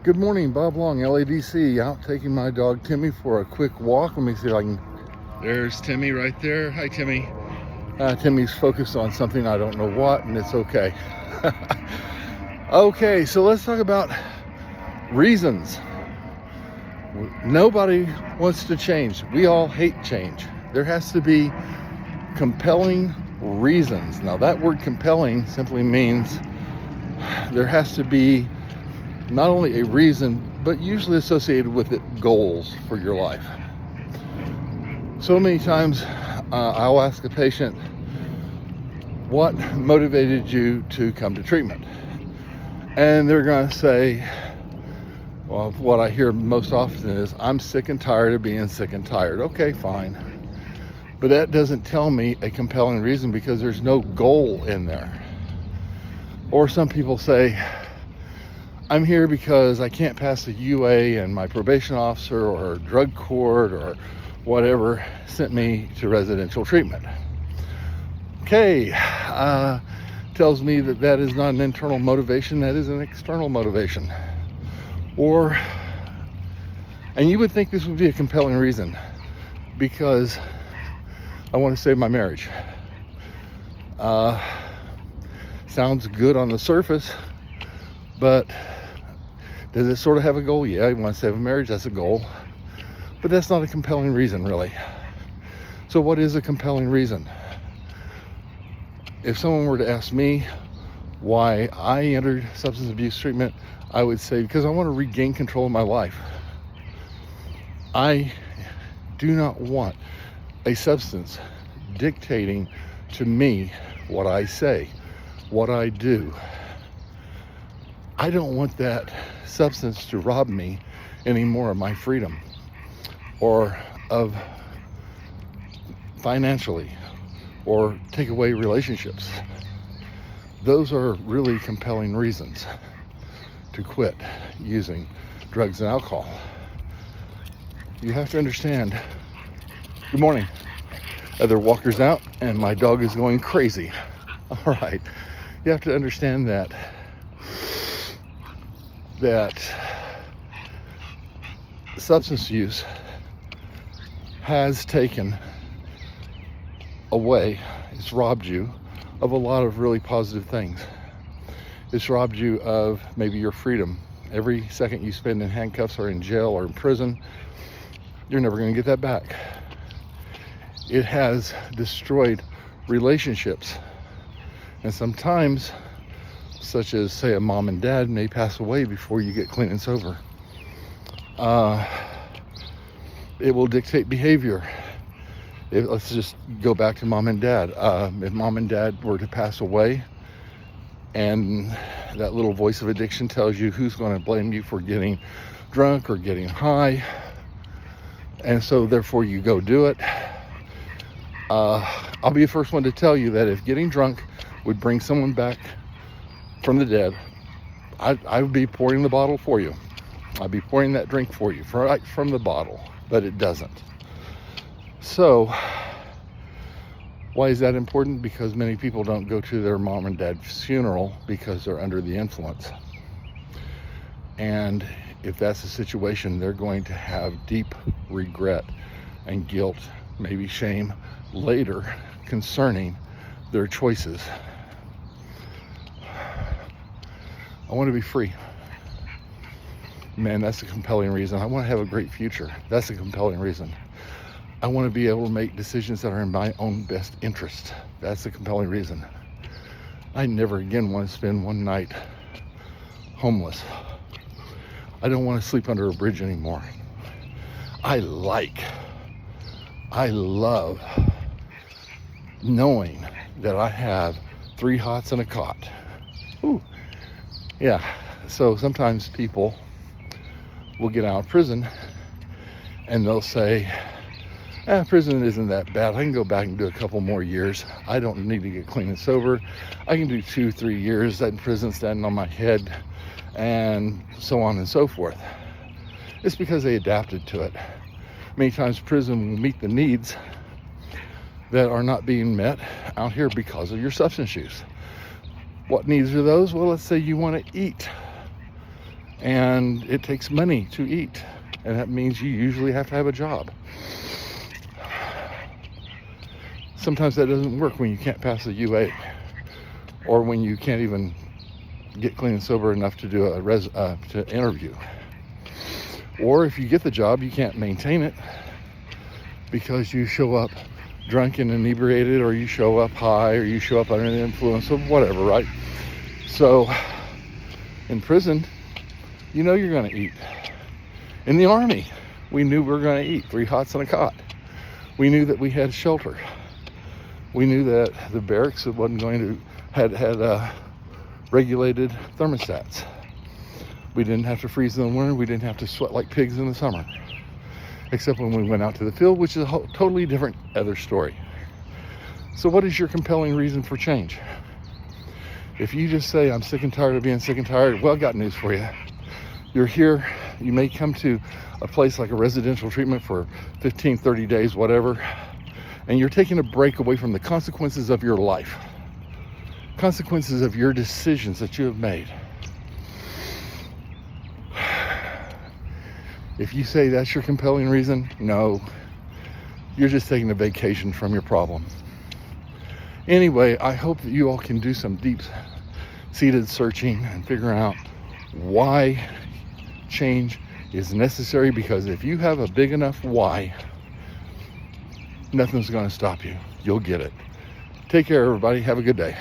Good morning, Bob Long, LADC, out taking my dog Timmy for a quick walk. Let me see if I can. There's Timmy right there. Hi, Timmy. Timmy's focused on something, I don't know what, and it's okay. Okay, so let's talk about reasons. Nobody wants to change. We all hate change. There has to be compelling reasons. Now, that word compelling simply means there has to be not only a reason, but usually associated with it goals for your life. So many times I'll ask a patient, what motivated you to come to treatment? And they're going to say, well, what I hear most often is, I'm sick and tired of being sick and tired. Okay, fine. But that doesn't tell me a compelling reason because there's no goal in there. Or some people say, I'm here because I can't pass a UA and my probation officer or drug court or whatever sent me to residential treatment. Okay, tells me that that is not an internal motivation, that is an external motivation. And you would think this would be a compelling reason because I want to save my marriage. Sounds good on the surface, but does it sort of have a goal? Yeah, you want to save a marriage, that's a goal. But that's not a compelling reason, really. So what is a compelling reason? If someone were to ask me why I entered substance abuse treatment, I would say because I want to regain control of my life. I do not want a substance dictating to me what I say, what I do. I don't want that substance to rob me anymore of my freedom or of financially or take away relationships. Those are really compelling reasons to quit using drugs and alcohol. You have to understand. Good morning. Other walkers out and my dog is going crazy. All right. You have to understand that substance use has taken away, it's robbed you of a lot of really positive things. It's robbed you of maybe your freedom. Every second you spend in handcuffs or in jail or in prison, you're never going to get that back. It has destroyed relationships. And sometimes, such as say a mom and dad may pass away before you get clean and sober. It will dictate behavior. Let's just go back to mom and dad. If mom and dad were to pass away and that little voice of addiction tells you who's going to blame you for getting drunk or getting high, and so therefore you go do it, I'll be the first one to tell you that if getting drunk would bring someone back from the dead, I would be pouring the bottle for you. I'd be pouring that drink for you right from the bottle, but it doesn't. So why is that important? Because many people don't go to their mom and dad's funeral because they're under the influence. And if that's the situation, they're going to have deep regret and guilt, maybe shame later concerning their choices. I want to be free. Man, that's a compelling reason. I want to have a great future. That's a compelling reason. I want to be able to make decisions that are in my own best interest. That's a compelling reason. I never again want to spend one night homeless. I don't want to sleep under a bridge anymore. I love knowing that I have 3 hots and a cot. Ooh. Yeah, so sometimes people will get out of prison and they'll say, prison isn't that bad. I can go back and do a couple more years. I don't need to get clean and sober. I can do 2-3 years that in prison standing on my head and so on and so forth. It's because they adapted to it. Many times prison will meet the needs that are not being met out here because of your substance use. What needs are those? Well, let's say you want to eat. and it takes money to eat, and that means you usually have to have a job. Sometimes that doesn't work when you can't pass a UA, or when you can't even get clean and sober enough to do to interview. Or if you get the job, you can't maintain it because you show up drunk and inebriated, or you show up high, or you show up under the influence of whatever, right? So in prison, you know you're going to eat. In the Army, we knew we were going to eat 3 hots and a cot. We knew that we had shelter. We knew that the barracks wasn't going to had regulated thermostats. We didn't have to freeze in the winter. We didn't have to sweat like pigs in the summer, except when we went out to the field, which is a totally different other story. So what is your compelling reason for change? If you just say, I'm sick and tired of being sick and tired, well, I got news for you. You're here, you may come to a place like a residential treatment for 15, 30 days, whatever, and you're taking a break away from the consequences of your life, consequences of your decisions that you have made. If you say that's your compelling reason, no, you're just taking a vacation from your problem. Anyway, I hope that you all can do some deep-seated searching and figuring out why change is necessary, because if you have a big enough why, nothing's going to stop you. You'll get it. Take care, everybody. Have a good day.